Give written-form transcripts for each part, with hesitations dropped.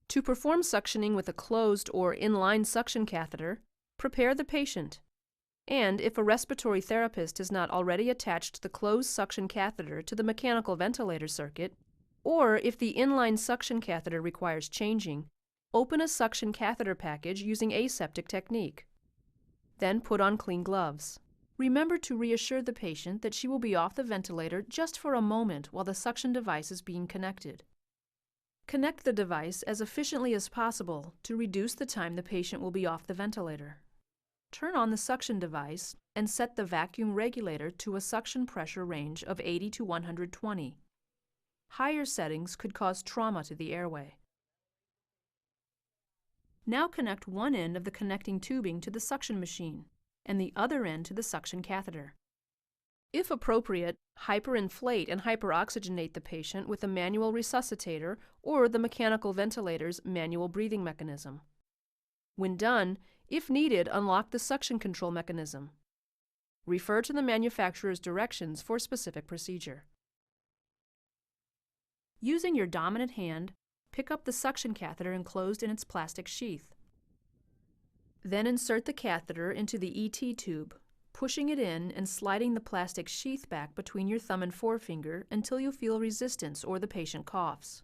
To perform suctioning with a closed or inline suction catheter, prepare the patient. And if a respiratory therapist has not already attached the closed suction catheter to the mechanical ventilator circuit, or if the inline suction catheter requires changing, open a suction catheter package using aseptic technique. Then put on clean gloves. Remember to reassure the patient that she will be off the ventilator just for a moment while the suction device is being connected. Connect the device as efficiently as possible to reduce the time the patient will be off the ventilator. Turn on the suction device and set the vacuum regulator to a suction pressure range of 80 to 120. Higher settings could cause trauma to the airway. Now connect one end of the connecting tubing to the suction machine and the other end to the suction catheter. If appropriate, hyperinflate and hyperoxygenate the patient with a manual resuscitator or the mechanical ventilator's manual breathing mechanism. When done, if needed, unlock the suction control mechanism. Refer to the manufacturer's directions for specific procedure. Using your dominant hand, pick up the suction catheter enclosed in its plastic sheath. Then insert the catheter into the ET tube, pushing it in and sliding the plastic sheath back between your thumb and forefinger until you feel resistance or the patient coughs.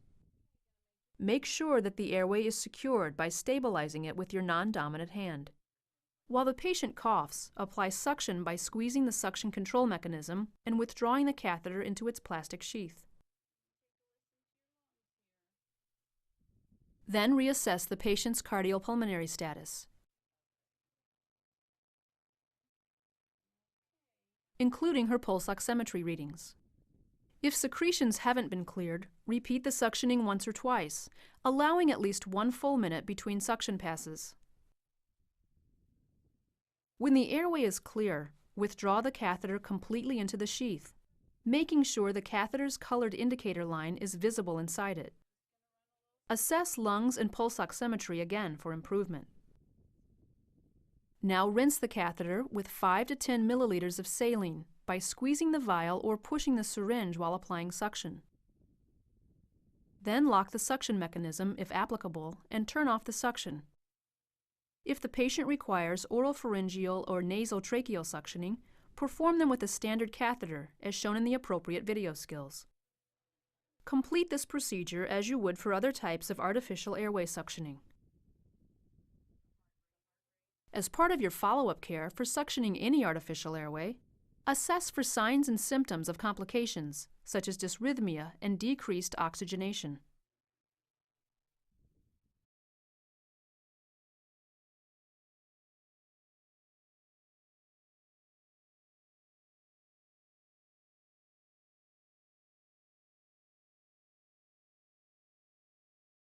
Make sure that the airway is secured by stabilizing it with your non-dominant hand. While the patient coughs, apply suction by squeezing the suction control mechanism and withdrawing the catheter into its plastic sheath. Then reassess the patient's cardiopulmonary status, including her pulse oximetry readings. If secretions haven't been cleared, repeat the suctioning once or twice, allowing at least 1 full minute between suction passes. When the airway is clear, withdraw the catheter completely into the sheath, making sure the catheter's colored indicator line is visible inside it. Assess lungs and pulse oximetry again for improvement. Now rinse the catheter with 5 to 10 milliliters of saline by squeezing the vial or pushing the syringe while applying suction. Then lock the suction mechanism if applicable and turn off the suction. If the patient requires oropharyngeal or nasotracheal suctioning, perform them with a standard catheter as shown in the appropriate video skills. Complete this procedure as you would for other types of artificial airway suctioning. As part of your follow-up care for suctioning any artificial airway, assess for signs and symptoms of complications, such as dysrhythmia and decreased oxygenation.